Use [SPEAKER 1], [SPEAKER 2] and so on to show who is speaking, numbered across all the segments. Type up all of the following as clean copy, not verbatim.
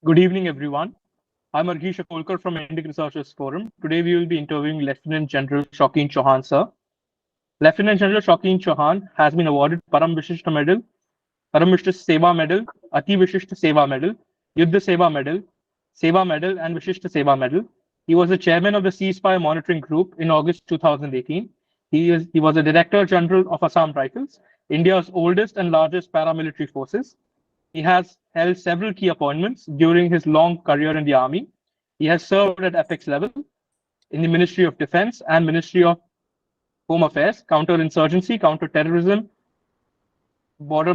[SPEAKER 1] Good evening, everyone. I'm Arghish Akolkar from Indic Researchers Forum. Today, we will be interviewing Lieutenant General Shokin Chauhan, sir. Lieutenant General Shokin Chauhan has been awarded Param Vishishta Medal, Param Vishishta Seva Medal, Ati Vishishta Seva Medal, Yuddha Seva Medal, and Vishishta Seva Medal. He was the chairman of the Ceasefire Monitoring Group in August 2018. He was the Director General of Assam Rifles, India's oldest and largest paramilitary forces. He has held several key appointments during his long career in the Army. He has served at apex level in the Ministry of Defense and Ministry of Home Affairs, counterinsurgency, counterterrorism, border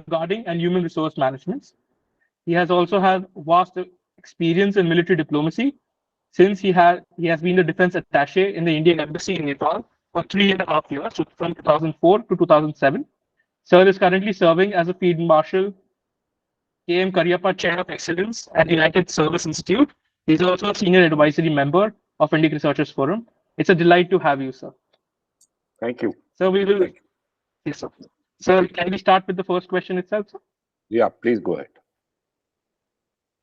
[SPEAKER 1] guarding, and human resource management. He has also had vast experience in military diplomacy since he has been the defense attaché in the Indian Embassy in Nepal for 3.5 years, from 2004 to 2007. Sir is currently serving as a Field Marshal K.M. Karyappa Chair of Excellence at United Service Institute. He's also a senior advisory member of Indic Researchers Forum. It's a delight to have you, sir.
[SPEAKER 2] Thank you.
[SPEAKER 1] So we will.
[SPEAKER 2] Thank you.
[SPEAKER 1] Yes, sir. Sir, can we start with the first question itself, sir?
[SPEAKER 2] Yeah, please go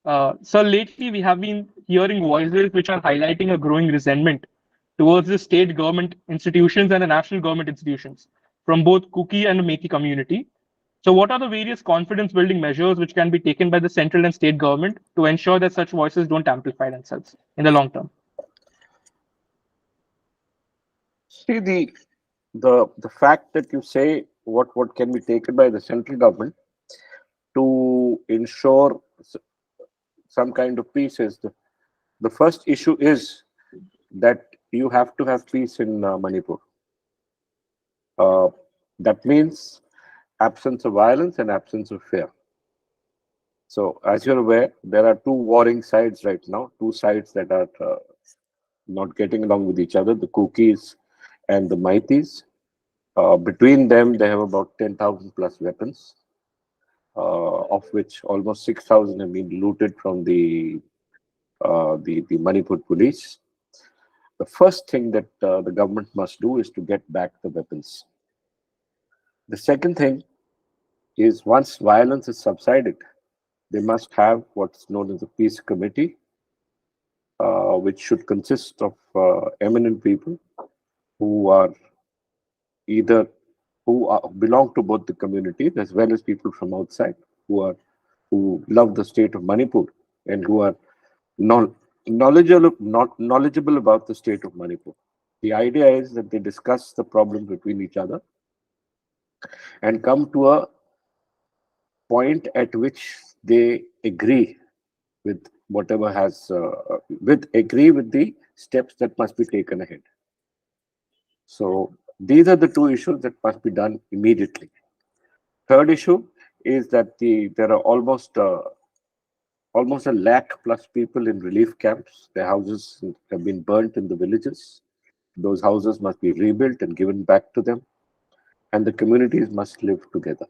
[SPEAKER 2] ahead.
[SPEAKER 1] Sir, lately we have been hearing voices which are highlighting a growing resentment towards the state government institutions and the national government institutions from both Kuki and the Methi community. So, what are the various confidence building measures which can be taken by the central and state government to ensure that such voices don't amplify themselves in the long term?
[SPEAKER 2] See the fact that you say what can be taken by the central government to ensure some kind of peace is the first issue is that you have to have peace in Manipur. That means absence of violence and absence of fear. So, as you're aware, there are two warring sides right now, two sides that are not getting along with each other, the Kukis and the Maithis. Between them, they have about 10,000 plus weapons, of which almost 6,000 have been looted from the Manipur police. The first thing that the government must do is to get back the weapons. The second thing is once violence is subsided, they must have what's known as a peace committee, which should consist of eminent people who are either belong to both the communities as well as people from outside who love the state of Manipur and who are knowledgeable about the state of Manipur. The idea is that they discuss the problem between each other and come to a point at which they agree with whatever has agree with the steps that must be taken ahead. So these are the two issues that must be done immediately. Third issue is that there are almost a lakh plus people in relief camps. Their houses have been burnt in the villages. Those houses must be rebuilt and given back to them, and the communities must live together.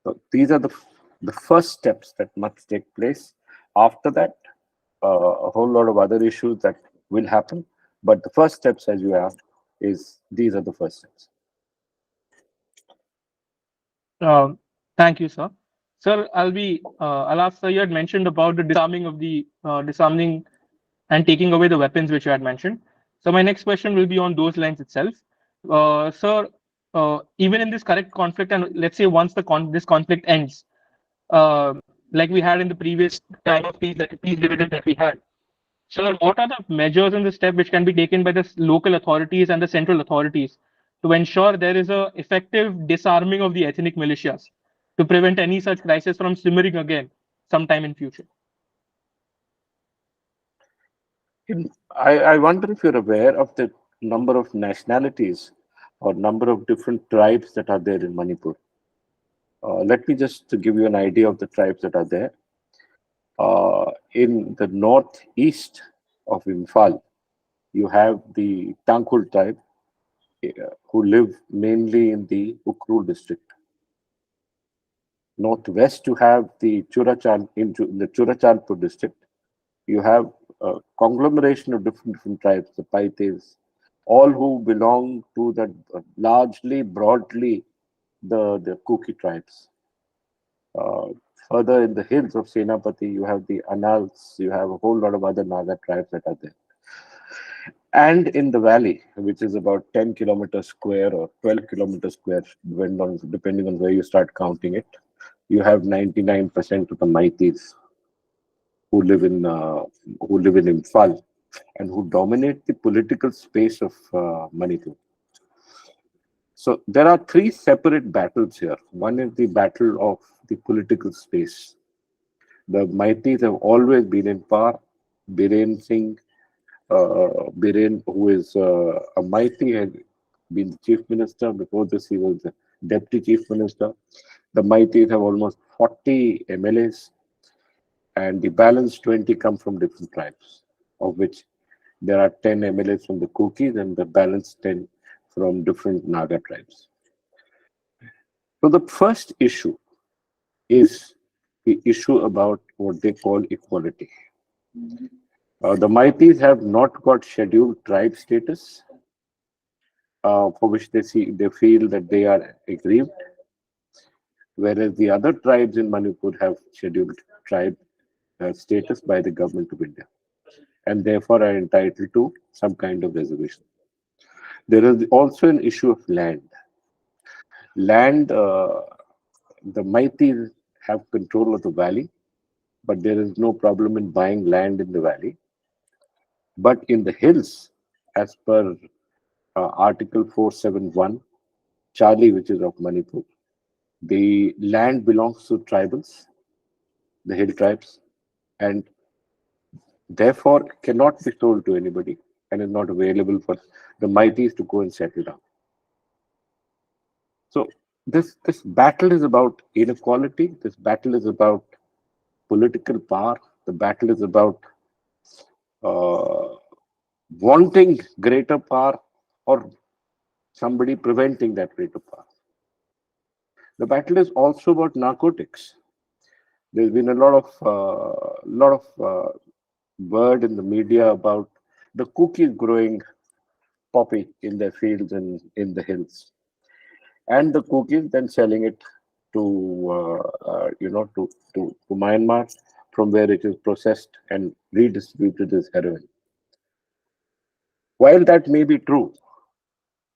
[SPEAKER 2] So these are the first steps that must take place. After that, a whole lot of other issues that will happen. But the first steps, as you asked, these are the first steps.
[SPEAKER 1] Thank you, sir. Sir, I'll ask, sir, you had mentioned about the disarming and taking away the weapons which you had mentioned. So my next question will be on those lines itself. Sir, even in this current conflict, and let's say once this conflict ends, like we had in the previous time of peace dividend that we had. So what are the measures and the steps which can be taken by the local authorities and the central authorities to ensure there is a effective disarming of the ethnic militias to prevent any such crisis from simmering again sometime in future?
[SPEAKER 2] I wonder if you're aware of the number of nationalities or number of different tribes that are there in Manipur. Let me just give you an idea of the tribes that are there. In the northeast of Imphal, you have the Tangkhul tribe, who live mainly in the Ukhrul district. Northwest, you have the in the Churachandpur district. You have a conglomeration of different tribes, the Paites, all who belong to the broadly, the Kuki tribes. Further in the hills of Senapati, you have the Anals, you have a whole lot of other Naga tribes that are there. And in the valley, which is about 10 kilometers square or 12 kilometers square, depending on where you start counting it, you have 99% of the Maitis who live in Imphal and who dominate the political space of Manipur. So there are three separate battles here. One is the battle of the political space. The Maitis have always been in power. Biren Singh, Biren, who is a Maiti, had been the chief minister. Before this, he was the deputy chief minister. The Maitis have almost 40 MLAs, and the balance 20 come from different tribes, of which there are 10 MLAs from the Kukis and the balance 10 from different Naga tribes. So the first issue is the issue about what they call equality. The Maitis have not got scheduled tribe status, for which they feel that they are aggrieved, whereas the other tribes in Manipur have scheduled tribe status by the government of India, and therefore are entitled to some kind of reservation. There is also an issue of land. Land, the Maitis have control of the valley, but there is no problem in buying land in the valley. But in the hills, as per Article 471, Charlie, which is of Manipur, the land belongs to tribals, the hill tribes, and therefore cannot be sold to anybody and is not available for the Maitis to go and settle down. So this battle is about inequality. This battle is about political power. The battle is about uh, wanting greater power or somebody preventing that greater power. The battle is also about narcotics. There's been a lot of word in the media about the cookies growing poppy in their fields and in the hills, and the cookies then selling it to to Myanmar, from where it is processed and redistributed as heroin. While that may be true,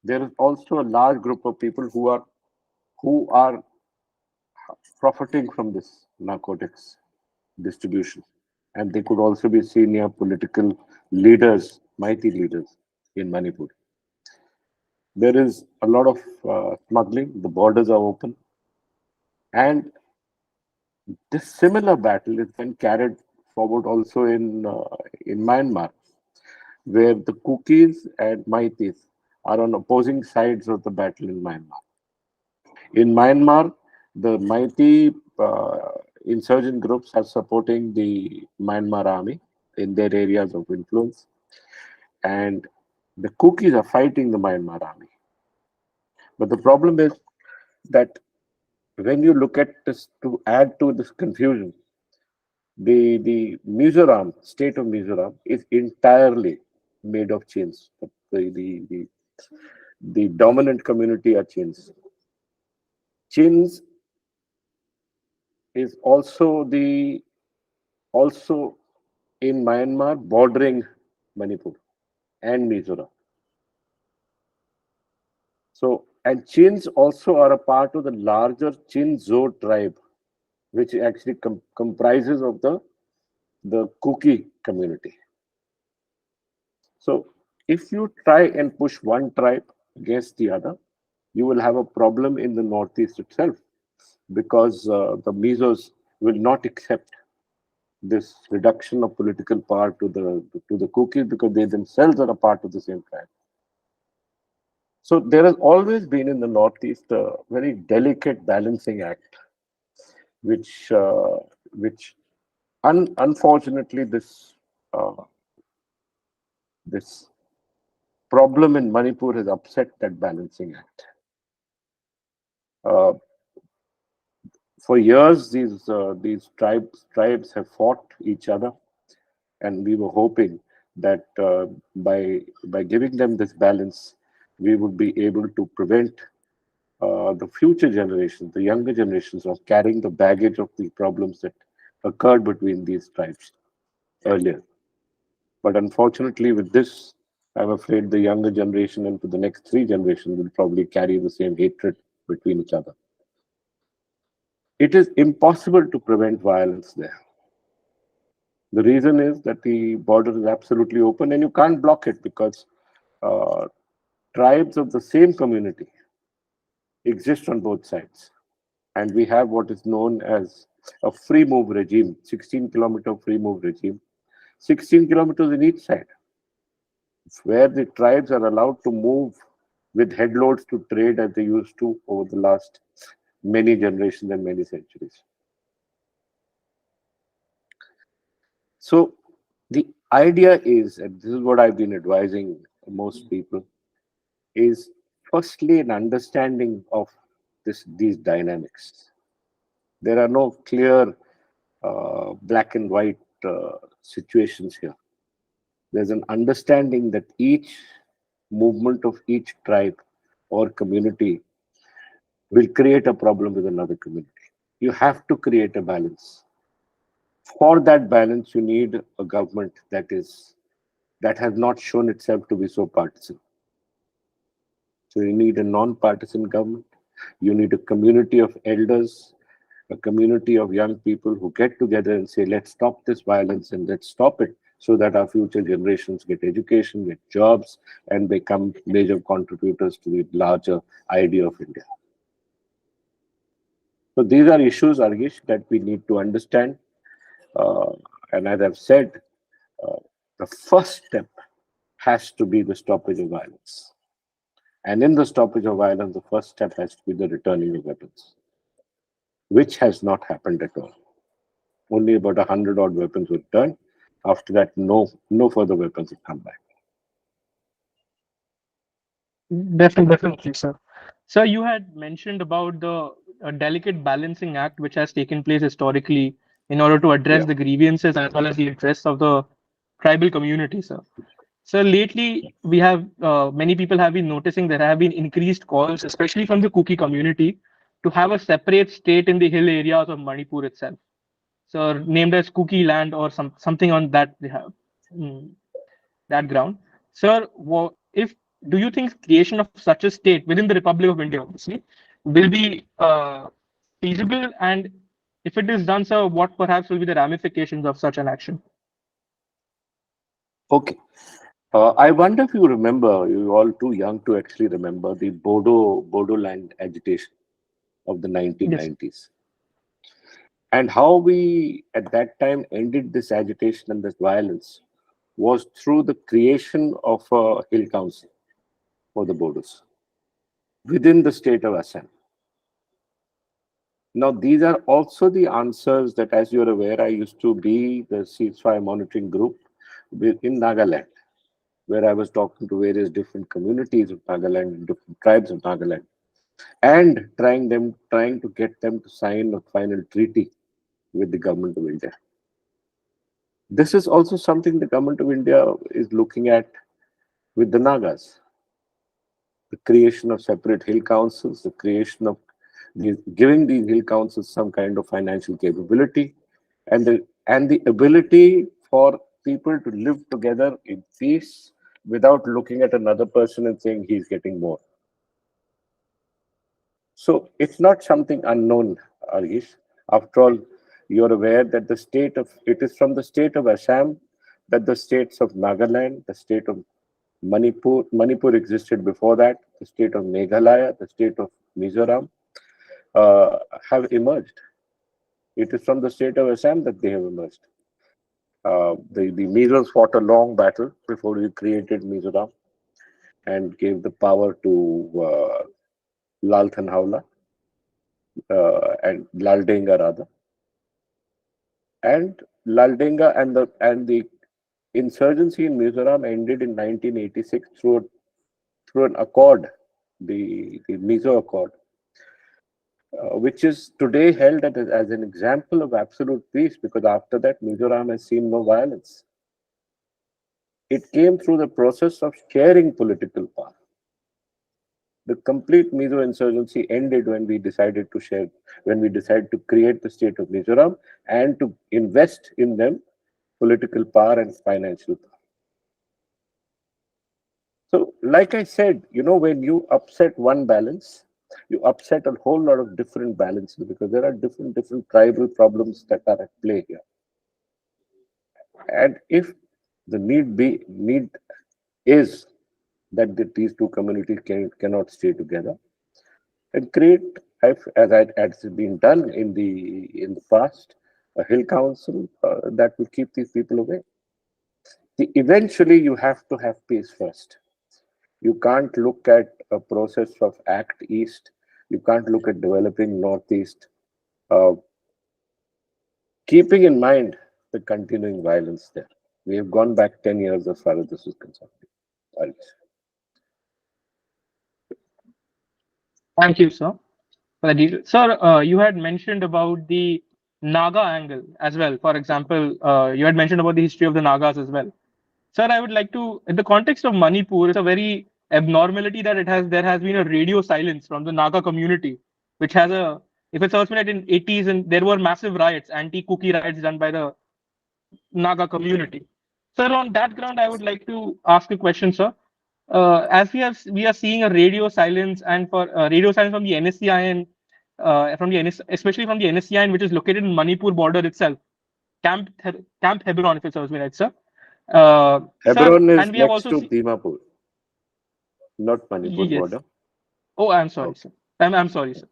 [SPEAKER 2] there is also a large group of people who are profiting from this narcotics distribution, and they could also be senior political leaders, mighty leaders in Manipur. There is a lot of smuggling. The borders are open, and this similar battle is then carried forward also in Myanmar, where the Kukis and Maitis are on opposing sides of the battle in Myanmar. In Myanmar, the Maiti insurgent groups are supporting the Myanmar army in their areas of influence, and the Kukis are fighting the Myanmar army. But the problem is that when you look at this, to add to this confusion, the Mizoram, state of Mizoram, is entirely made of chains. The dominant community are Chins. Chins is also in Myanmar bordering Manipur and Mizoram. So, and Chins also are a part of the larger Chinzo tribe, which actually comprises of the Kuki community. So, if you try and push one tribe against the other, you will have a problem in the northeast itself, because the Mizos will not accept this reduction of political power to the Kukis, because they themselves are a part of the same tribe. So there has always been in the Northeast a very delicate balancing act, which unfortunately uh, this problem in Manipur has upset that balancing act. Uh, for years, these tribes have fought each other, and we were hoping that by giving them this balance, we would be able to prevent the future generations, the younger generations, of carrying the baggage of the problems that occurred between these tribes earlier. But unfortunately, with this, I'm afraid the younger generation and for the next 3 generations will probably carry the same hatred between each other. It is impossible to prevent violence there. The reason is that the border is absolutely open and you can't block it because uh, tribes of the same community exist on both sides. And we have what is known as a free move regime, 16-kilometer free move regime, 16 kilometers in each side, where the tribes are allowed to move with headloads to trade as they used to over the last many generations and many centuries. So the idea is, and this is what I've been advising most people, is firstly an understanding of these dynamics. There are no clear black and white situations here. There's an understanding that each movement of each tribe or community will create a problem with another community. You have to create a balance. For that balance, you need a government that has not shown itself to be so partisan. So you need a non-partisan government. You need a community of elders, a community of young people who get together and say, let's stop this violence and let's stop it so that our future generations get education, get jobs, and become major contributors to the larger idea of India. So these are issues, Arghish, that we need to understand. And as I've said, the first step has to be the stoppage of violence. And in the stoppage of violence, the first step has to be the returning of weapons, which has not happened at all. Only about 100 odd weapons were returned. After that, no further weapons have come back.
[SPEAKER 1] Definitely, sir. Sir, you had mentioned about the delicate balancing act which has taken place historically in order to address
[SPEAKER 2] Yeah.
[SPEAKER 1] the grievances as well as the interests of the tribal community, sir. So lately, we have many people have been noticing there have been increased calls, especially from the Kuki community, to have a separate state in the hill areas of Manipur itself. So named as Kuki land or something on that they have that ground. Sir, if do you think creation of such a state within the Republic of India, obviously, will be feasible? And if it is done, sir, what perhaps will be the ramifications of such an action?
[SPEAKER 2] Okay. I wonder if you remember, you're all too young to actually remember the Bodo land agitation of the
[SPEAKER 1] Yes.
[SPEAKER 2] 1990s. And how we at that time ended this agitation and this violence was through the creation of a hill council for the Bodos within the state of Assam. Now, these are also the answers that, as you're aware, I used to be the Ceasefire Monitoring Group in Nagaland, where I was talking to various different communities of Nagaland and different tribes of Nagaland, and trying to get them to sign a final treaty with the government of India. This is also something the government of India is looking at with the Nagas. The creation of separate hill councils, the creation of giving these hill councils some kind of financial capability, and the ability for people to live together in peace without looking at another person and saying he's getting more. So it's not something unknown, Arghish. After all, you're aware that it is from the state of Assam that the states of Nagaland, the state of Manipur existed before that, the state of Meghalaya, the state of Mizoram uh, have emerged. It is from the state of Assam that they have emerged. The Mizos fought a long battle before we created Mizoram and gave the power to Lal Thanhawla and Laldenga rather. And Laldenga and the insurgency in Mizoram ended in 1986 through an accord, the Mizo Accord, which is today held as an example of absolute peace, because after that Mizoram has seen no violence. It came through the process of sharing political power. The complete Mizo insurgency ended when we decided to create the state of Mizoram and to invest in them political power and financial power. So, like I said, when you upset one balance, you upset a whole lot of different balances because there are different tribal problems that are at play here. And if the need is that these two communities cannot stay together and create, as has been done in the past, a hill council that will keep these people away. Eventually, you have to have peace first. You can't look at a process of Act East. You can't look at developing Northeast, uh, keeping in mind the continuing violence there. We have gone back 10 years as far as this is concerned.
[SPEAKER 1] Thank you, sir, for the detail. Sir, you had mentioned about the Naga angle as well. For example, you had mentioned about the history of the Nagas as well. Sir, I would like to, in the context of Manipur, it's a very abnormality that there has been a radio silence from the Naga community, which has a, if it's also like in 80s and there were massive riots, anti-cookie riots done by the Naga community. Sir, on that ground, I would like to ask a question, sir. As we are seeing a radio silence and for radio silence from the NSCIN, especially from the NSCIN, which is located in Manipur border itself, Camp Hebron, if it serves me right, sir. Sir,
[SPEAKER 2] Hebron
[SPEAKER 1] and
[SPEAKER 2] is
[SPEAKER 1] we have
[SPEAKER 2] next
[SPEAKER 1] also
[SPEAKER 2] to
[SPEAKER 1] seen.
[SPEAKER 2] Dimapur, not Manipur
[SPEAKER 1] Yes.
[SPEAKER 2] border.
[SPEAKER 1] Oh, I'm sorry,
[SPEAKER 2] Okay.
[SPEAKER 1] sir. I'm sorry, sir.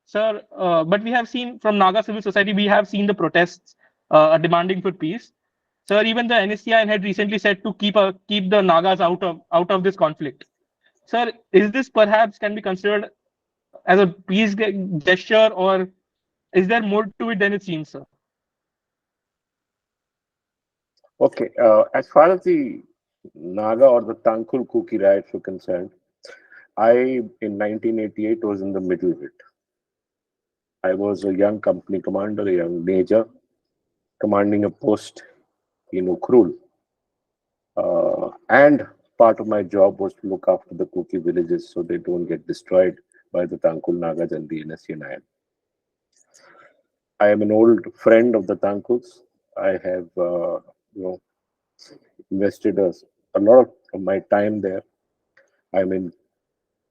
[SPEAKER 1] Sir, but we have seen from Naga civil society, we have seen the protests demanding for peace. Sir, even the NSCIN had recently said to keep the Nagas out of this conflict. Sir, is this perhaps can be considered as a peace gesture, or is there more to it than it seems, sir?
[SPEAKER 2] Okay. As far as the Naga or the Tangkhul Kuki riots were concerned, in 1988, was in the middle of it. I was a young company commander, a young major, commanding a post in Ukhrul. And part of my job was to look after the Kuki villages so they don't get destroyed by the Tangkhul Nagas and the NSCN. I am an old friend of the Tangkhuls. I have invested a lot of my time there. I'm in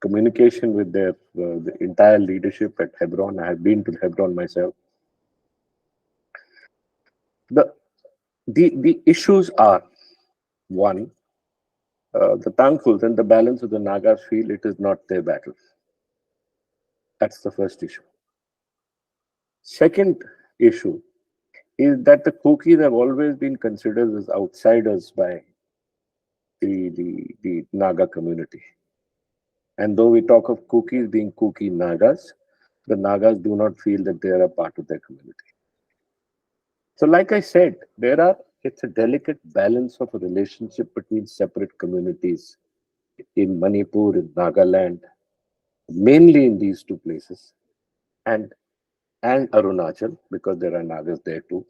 [SPEAKER 2] communication with the entire leadership at Hebron. I have been to Hebron myself. The issues are, one, the Tangkhuls and the balance of the Nagas feel it is not their battle. That's the first issue. Second issue is that the Kukis have always been considered as outsiders by the Naga community. And though we talk of Kukis being Kuki Nagas, the Nagas do not feel that they are a part of their community. So, like I said, it's a delicate balance of a relationship between separate communities in Manipur, in Nagaland, mainly in these two places, and Arunachal, because there are Nagas there too.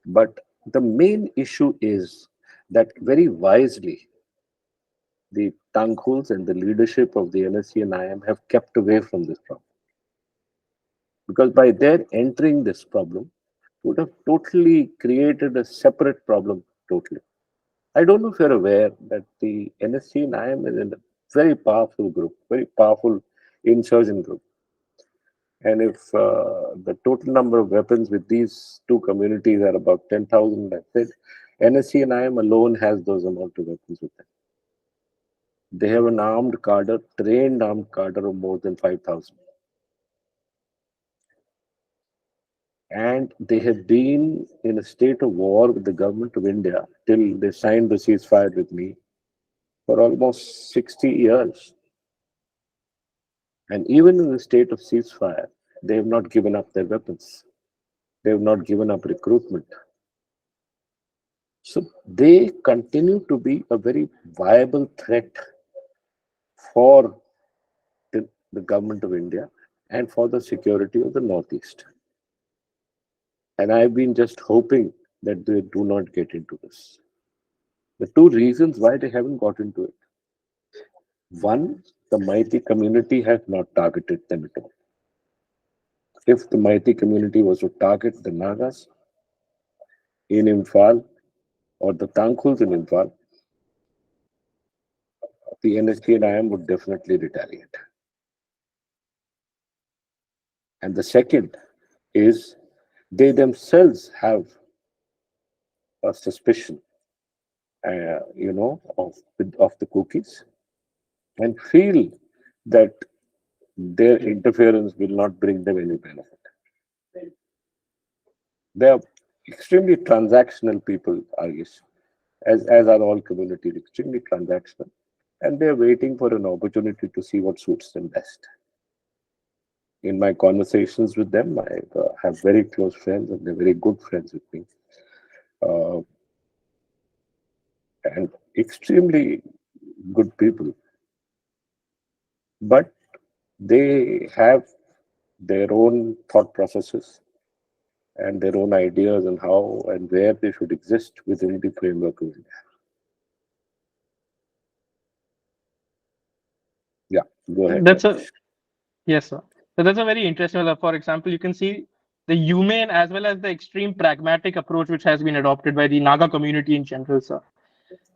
[SPEAKER 2] But the main issue is that very wisely, the Tangkhuls and the leadership of the NSC and IM have kept away from this problem. Because by their entering this problem, would have totally created a separate problem totally. I don't know if you're aware that the NSC and IM is a very powerful group, very powerful insurgent group. And if the total number of weapons with these two communities are about 10,000, I said, NSC and IM alone has those amount of weapons with them. They have an armed cadre, trained armed cadre of more than 5,000. And they have been in a state of war with the government of India till they signed the ceasefire with me for almost 60 years. And even in the state of ceasefire, they have not given up their weapons. They have not given up recruitment. So they continue to be a very viable threat for the government of India and for the security of the Northeast. And I've been just hoping that they do not get into this. The two reasons why they haven't got into it. One, the Mighty community has not targeted them at all. If the Mighty community was to target the Nagas in Imphal or the Tangkhuls in Imphal, the NSC and IM would definitely retaliate. And the second is they themselves have a suspicion, of the cookies and feel that their interference will not bring them any benefit. They are extremely transactional people, Arghish, as are all communities, extremely transactional. And they're waiting for an opportunity to see what suits them best. In my conversations with them, I have very close friends and they're very good friends with me. And extremely good people. But they have their own thought processes and their own ideas on how and where they should exist within the framework of India. Yeah, go ahead.
[SPEAKER 1] Yes, sir. So that's a very interesting. For example, you can see the humane as well as the extreme pragmatic approach which has been adopted by the Naga community in general, sir.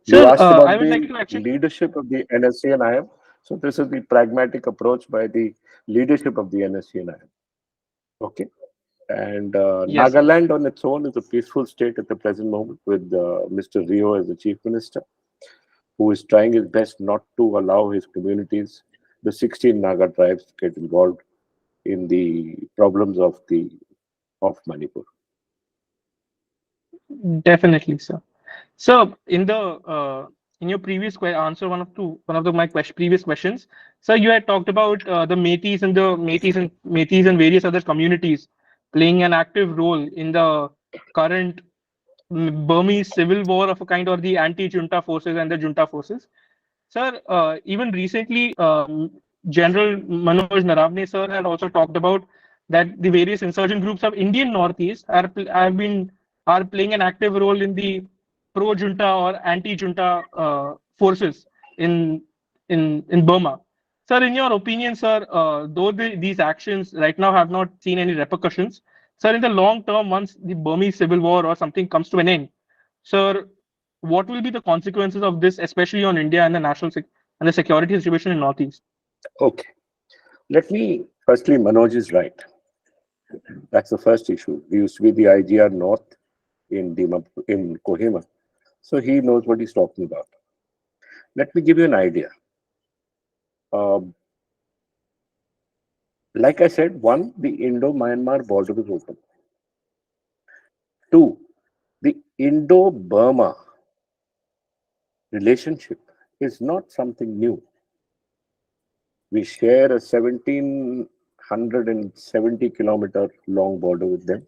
[SPEAKER 2] You
[SPEAKER 1] Sir,
[SPEAKER 2] asked
[SPEAKER 1] I
[SPEAKER 2] about
[SPEAKER 1] would like
[SPEAKER 2] the
[SPEAKER 1] to actually.
[SPEAKER 2] leadership of the NSC and IM. So this is the pragmatic approach by the leadership of the NSC and IM. Okay. And
[SPEAKER 1] Yes, sir.
[SPEAKER 2] Nagaland on its own is a peaceful state at the present moment with Mr. Rio as the chief minister, who is trying his best not to allow his communities, the 16 Naga tribes, to get involved in the problems of Manipur.
[SPEAKER 1] Definitely, sir. So, in your previous answer, one of my previous questions, sir, you had talked about the Métis and various other communities playing an active role in the current Burmese civil war of a kind, or the anti-junta forces and the junta forces. Sir, even recently, General Manoj Naravne sir had also talked about that the various insurgent groups of Indian Northeast are playing an active role in the pro-junta or anti-junta forces in Burma. Sir, in your opinion, sir, though these actions right now have not seen any repercussions, sir, in the long term, once the Burmese civil war or something comes to an end, sir, what will be the consequences of this, especially on India and and the security situation in Northeast?
[SPEAKER 2] Okay. Let me, firstly, Manoj is right. That's the first issue. He used to be the IGR North in Kohima. So he knows what he's talking about. Let me give you an idea. Like I said, one, the Indo-Myanmar border is open. Two, the Indo-Burma relationship is not something new. We share a 1,770-kilometer long border with them.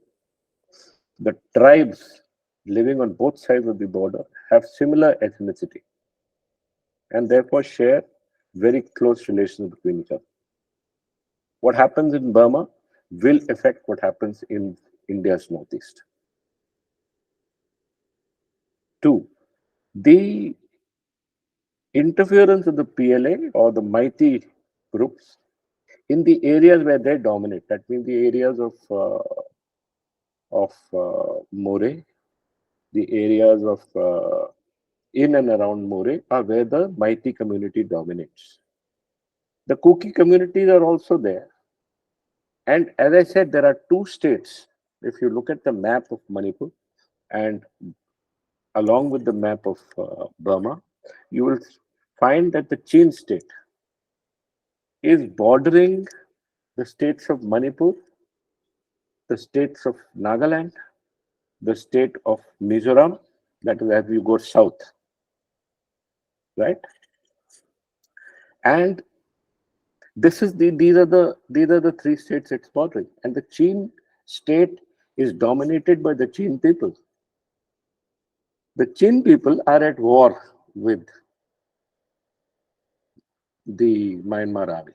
[SPEAKER 2] The tribes living on both sides of the border have similar ethnicity and therefore share very close relations between each other. What happens in Burma will affect what happens in India's Northeast. Two, the interference of the PLA or the mighty groups in the areas where they dominate, that means the areas of More, the areas of in and around More are where the mighty community dominates. The Kuki communities are also there. And as I said, there are two states. If you look at the map of Manipur and along with the map of Burma, you will find that the Chin state is bordering the states of Manipur, the states of Nagaland, the state of Mizoram, that is as you go south, right? And these are the three states it's bordering, and the Chin state is dominated by the Chin people. The Chin people are at war with the Myanmar army.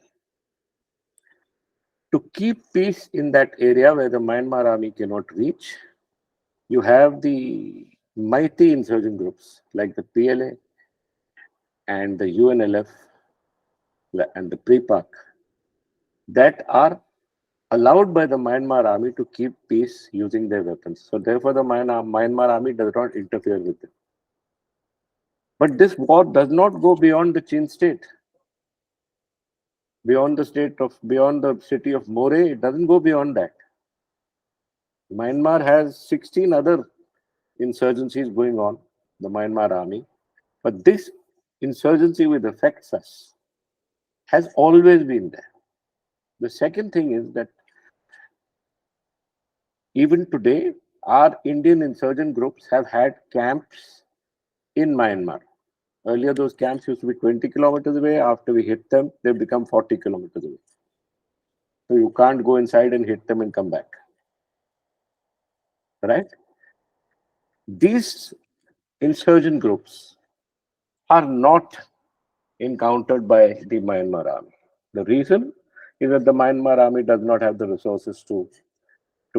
[SPEAKER 2] To keep peace in that area where the Myanmar army cannot reach, you have the mighty insurgent groups like the PLA and the UNLF and the pre-Pak that are allowed by the Myanmar army to keep peace using their weapons. So therefore, the Myanmar army does not interfere with them. But this war does not go beyond the Chin state, beyond the city of More. It doesn't go beyond that. Myanmar has 16 other insurgencies going on, the Myanmar army. But this insurgency which affects us has always been there. The second thing is that even today, our Indian insurgent groups have had camps in Myanmar. Earlier, those camps used to be 20 kilometers away. After we hit them, they've become 40 kilometers away. So you can't go inside and hit them and come back. Right? These insurgent groups are not encountered by the Myanmar army. The reason is that the Myanmar army does not have the resources to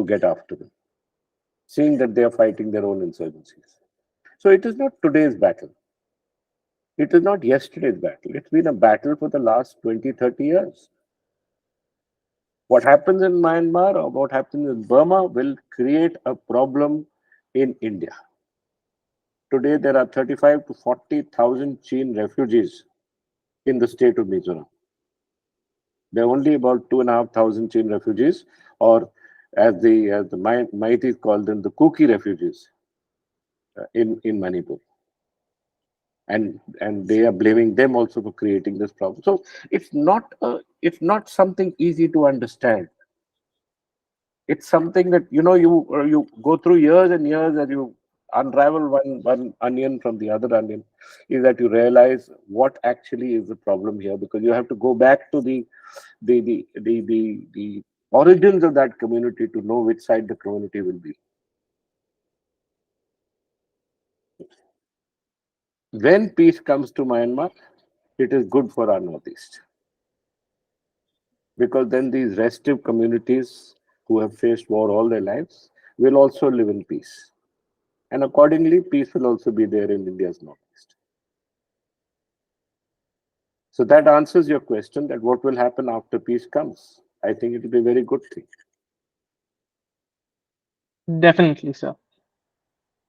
[SPEAKER 2] get after them, seeing that they are fighting their own insurgencies. So it is not today's battle. It is not yesterday's battle. It's been a battle for the last 20, 30 years. What happens in Myanmar or what happens in Burma will create a problem in India. Today, there are 35 to 40,000 Chin refugees in the state of Mizoram. There are only about 2,500 Chin refugees, or as the Meiteis call them, the Kuki refugees in Manipur. And they are blaming them also for creating this problem. So it's not something easy to understand. It's something that you go through years and years as you unravel one onion from the other onion, is that you realize what actually is the problem here, because you have to go back to the origins of that community to know which side the community will be. When peace comes to Myanmar, it is good for our Northeast, because then these restive communities who have faced war all their lives will also live in peace. And accordingly, peace will also be there in India's Northeast. So that answers your question, that what will happen after peace comes. I think it will be a very good thing.
[SPEAKER 1] Definitely, sir.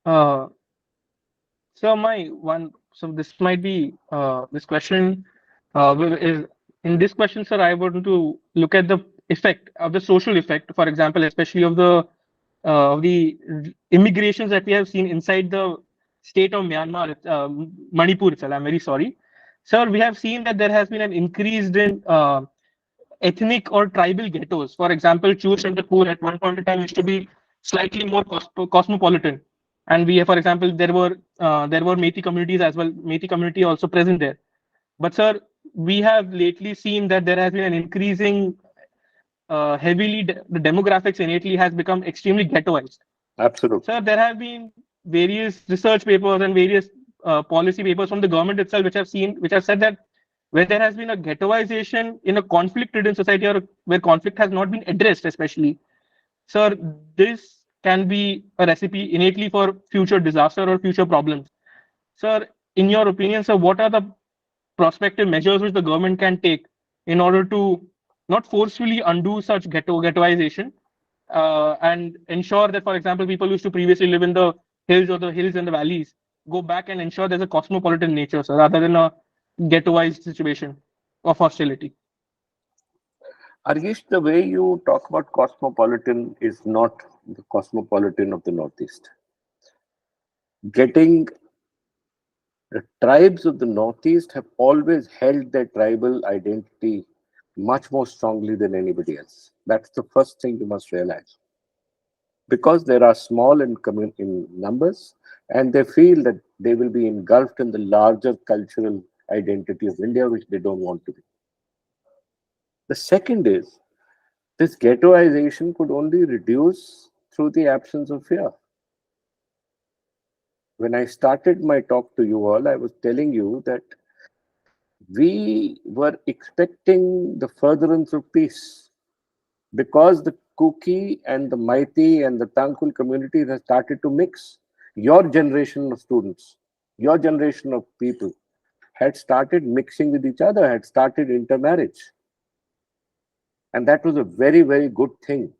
[SPEAKER 1] Uh, so this might be this question is in this question, sir. I want to look at the effect of the social effect, for example, especially of the immigrations that we have seen inside the state of Myanmar, Manipur itself. I'm very sorry, sir. We have seen that there has been an increase in ethnic or tribal ghettos. For example, Chur and Kur at one point in time used to be slightly more cosmopolitan, and for example, there were Methi communities as well. Methi community also present there. But sir, we have lately seen that there has been an increasing the demographics innately has become extremely ghettoized.
[SPEAKER 2] Absolutely.
[SPEAKER 1] Sir, there have been various research papers and various policy papers from the government itself which have said that where there has been a ghettoization in a conflict-ridden society, or where conflict has not been addressed, especially, sir, this can be a recipe innately for future disaster or future problems. Sir, in your opinion, sir, what are the prospective measures which the government can take in order to not forcefully undo such ghettoization, and ensure that, for example, people who used to previously live in the hills or the hills and the valleys go back and ensure there's a cosmopolitan nature, sir, rather than a ghettoized situation of hostility?
[SPEAKER 2] Arghish, the way you talk about cosmopolitan is not the cosmopolitan of the Northeast. The tribes of the Northeast have always held their tribal identity much more strongly than anybody else. That's the first thing you must realize. Because they are small in numbers, and they feel that they will be engulfed in the larger cultural identity of India, which they don't want to be. The second is, this ghettoization could only reduce through the absence of fear. When I started my talk to you all, I was telling you that we were expecting the furtherance of peace, because the Kuki and the Meitei and the Tangkhul communities have started to mix. Your generation of students, your generation of people had started mixing with each other, had started intermarriage. And that was a very, very good thing.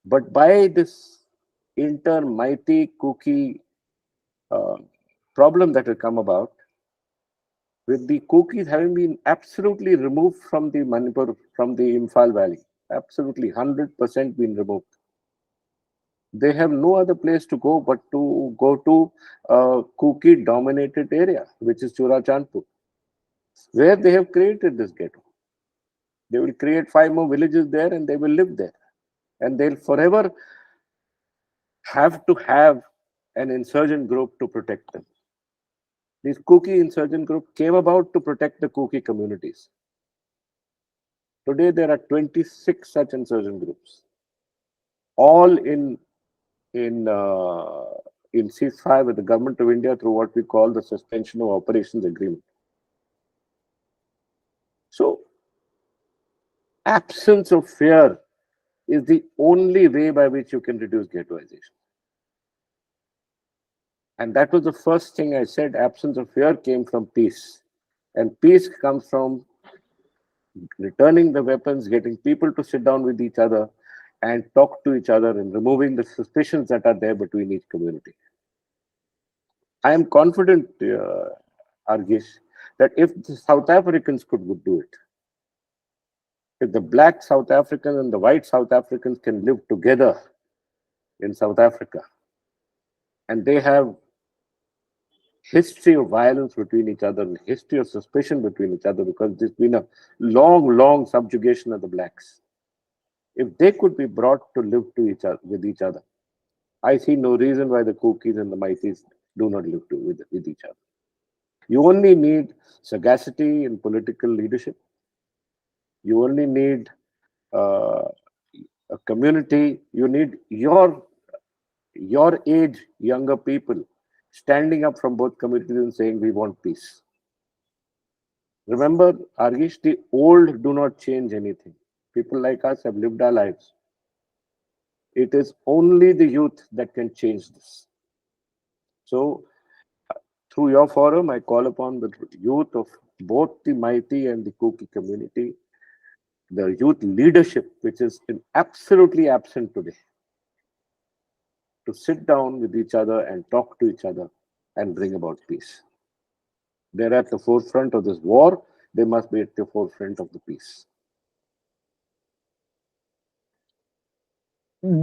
[SPEAKER 2] But by this mighty Kuki problem that had come about, with the Kukis having been absolutely removed from the Manipur, from the Imphal Valley, absolutely 100% been removed. They have no other place to go but to go to a Kuki-dominated area, which is Churachandpur, where they have created this ghetto. They will create 5 more villages there and they will live there. And they'll forever have to have an insurgent group to protect them. This Kuki insurgent group came about to protect the Kuki communities. Today, there are 26 such insurgent groups, all in ceasefire with the government of India through what we call the suspension of operations agreement. So, absence of fear is the only way by which you can reduce ghettoization. And that was the first thing I said. Absence of fear came from peace. And peace comes from returning the weapons, getting people to sit down with each other and talk to each other and removing the suspicions that are there between each community. I am confident, Arghish, that if the South Africans could do it, if the black South Africans and the white South Africans can live together in South Africa, and they have history of violence between each other and history of suspicion between each other, because there's been a long subjugation of the blacks. If they could be brought to live with each other, I see no reason why the Kukis and the Maitis do not live with each other. You only need sagacity in political leadership. You only need a community. You need your age, younger people standing up from both communities and saying, we want peace. Remember, Arghish, the old do not change anything. People like us have lived our lives. It is only the youth that can change this. So, through your forum, I call upon the youth of both the Maiti and the Kuki community, the youth leadership, which is absolutely absent today, to sit down with each other and talk to each other and bring about peace. They're at the forefront of this war. They must be at the forefront of the peace.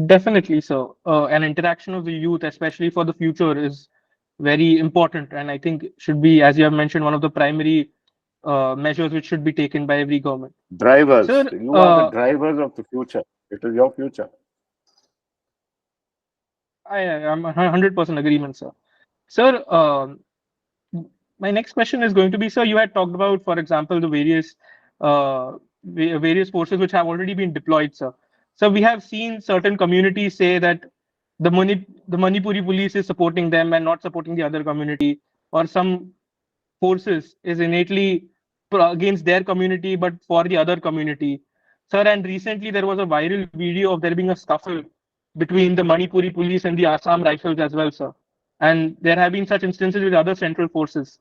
[SPEAKER 1] Definitely, sir. An interaction of the youth, especially for the future, is very important, and I think should be, as you have mentioned, one of the primary measures which should be taken by every government.
[SPEAKER 2] Drivers,
[SPEAKER 1] Sir,
[SPEAKER 2] you are the drivers of the future. It is your future.
[SPEAKER 1] I'm 100% agreement, sir. Sir, my next question is going to be, sir, you had talked about, for example, the various forces which have already been deployed, sir. So we have seen certain communities say that the Manipuri police is supporting them and not supporting the other community, or some forces is innately against their community but for the other community. Sir, and recently there was a viral video of there being a scuffle between the Manipuri police and the Assam Rifles as well, sir. And there have been such instances with other central forces.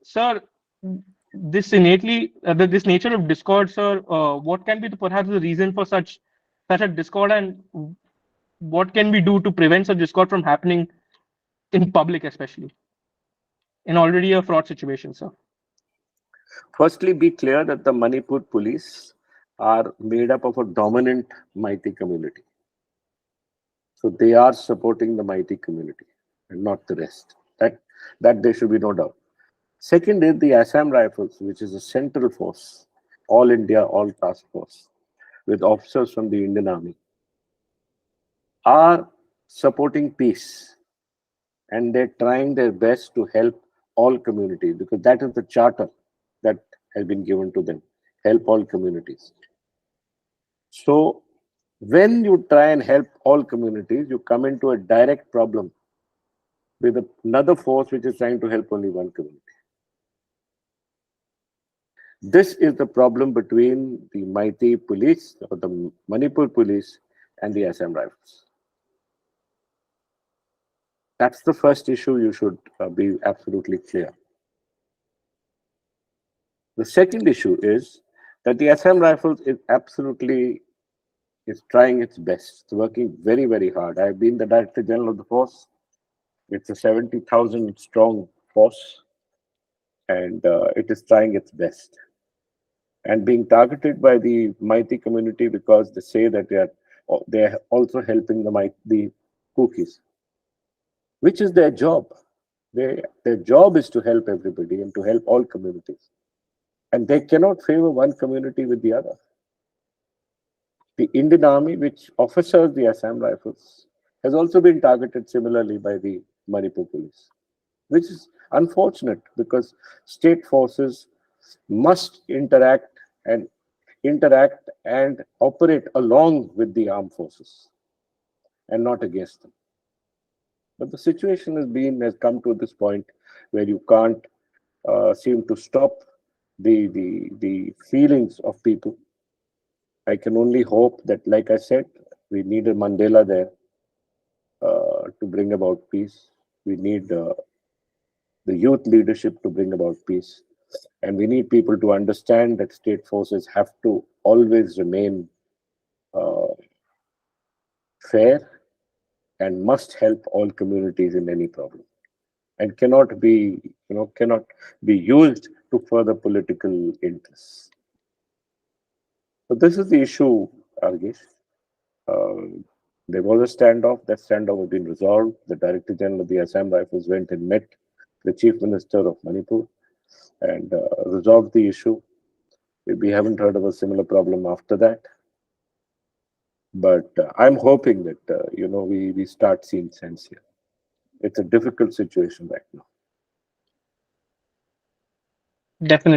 [SPEAKER 1] Sir, this this nature of discord, sir, what can be perhaps the reason for such a discord, and what can we do to prevent such discord from happening in public, especially in already a fraught situation, sir?
[SPEAKER 2] Firstly, be clear that the Manipur police are made up of a dominant Maiti community. So they are supporting the Maiti community and not the rest. That there should be no doubt. Second is the Assam Rifles, which is a central force, all India, all task force, with officers from the Indian Army, are supporting peace. And they're trying their best to help all communities, because that is the charter that has been given to them, help all communities. So when you try and help all communities, you come into a direct problem with another force which is trying to help only one community. This is the problem between the Maiti police, or the Manipur police, and the Assam Rifles. That's the first issue you should be absolutely clear. The second issue is that the Assam Rifles is trying its best. It's working very, very hard. I've been the Director General of the force. It's a 70,000 strong force, and it is trying its best. And being targeted by the Mighty community because they say that they are also helping the Kukis, which is their job. Their job is to help everybody and to help all communities. And they cannot favor one community with the other. The Indian Army, which officers the Assam Rifles, has also been targeted similarly by the Manipur police, which is unfortunate because state forces must and interact and operate along with the armed forces and not against them. But the situation has come to this point where you can't seem to stop the feelings of people. I can only hope that, like I said, we need a Mandela there to bring about peace. We need the youth leadership to bring about peace. And we need people to understand that state forces have to always remain fair and must help all communities in any problem, and cannot be used to further political interests. So this is the issue, Arghish. Uh, there was a standoff. That standoff has been resolved. The Director General of the Assam Rifles went and met the Chief Minister of Manipur and resolved the issue. We haven't heard of a similar problem after that. But I'm hoping that we start seeing sense here. It's a difficult situation right now.
[SPEAKER 1] Definitely.